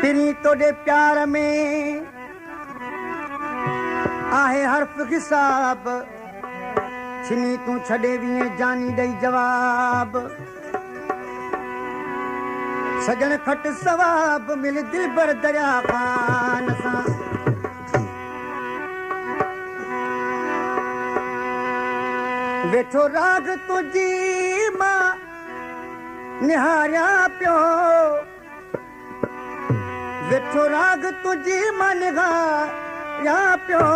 तिरी तोड़े प्यार में आहे हर्फ हिसाब छिनी तूं छॾे वीह जानी ॾेई जवाब सजण खट सवाब मिल दिलबर दरिया खान सां वेठो राग तुंहिंजी मां निहारियां पियो वेठो राग तुंहिंजी मां निहारियां पियो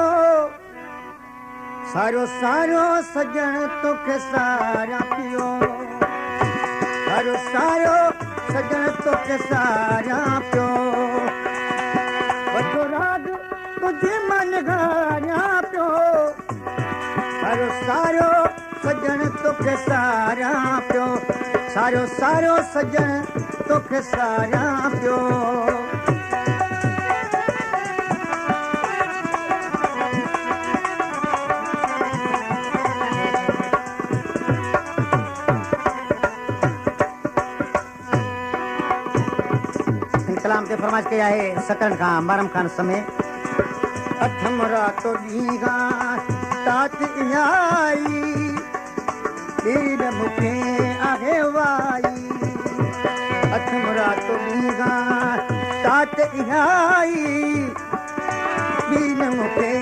सारो सारो सजण तोखे सारियां पियो सारो सारो सजण तोखे सारियां पियो वेठो राग तुंहिंजी मां निहारियां पियो सारो सारो सजण तोखे सारियां पियो सारो सारो सजण तोखे सारियां पियो कलाम ते फरमाइश कई आहे सकरन खां मारम खान समय अठम रातो ॾींगा तात आई दीन मूंखे आहे वाई अठम रातो ॾींगा तात आई दीन मूंखे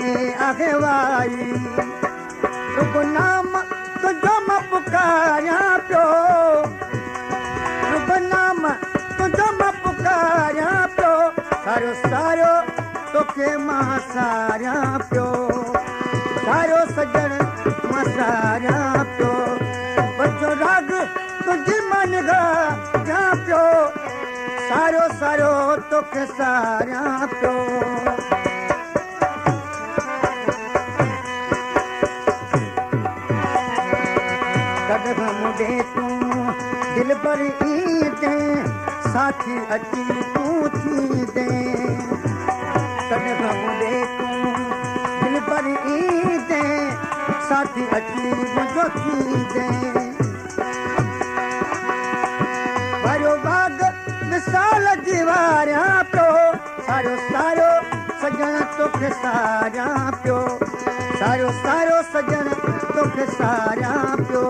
आहे वाई रुगो नाम तुंहिंजो मां पुकारियां पियो रुगो नाम तुंहिंजो मां पुकारियां पियो सारो सारो तोखे मां सारियां पियो सारो सजण मां सारियां पियो बचो राग तुंहिंजी मां निगारियां पियो सारो सारो तोखे सारियां पियो कॾहिं मुंडे तूं दिल पर ईंदे साथी अची तूं थी दे कॾहिं मुंडे तूं दिल पर ईंदे साथी अची मुंहिंजो थी दे वारो बाग मिसाल जी वारियां पियो सारो सारो सजण तोखे सारियां पियो सारो सारो सजण तोखे सारियां पियो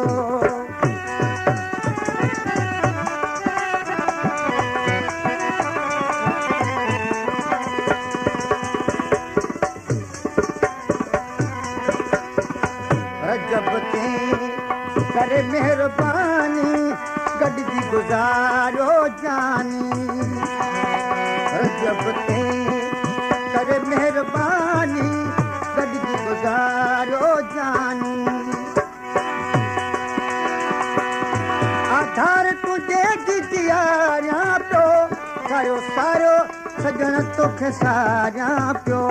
जब ते करे मेहरबानी गॾिजी गुज़ारो जानी जब ते करे मेहरबानी गॾिजी गुज़ारो जानी आधार तुंहिंजे जियारियां पियो सारो सारो सजण तोखे सारियां पियो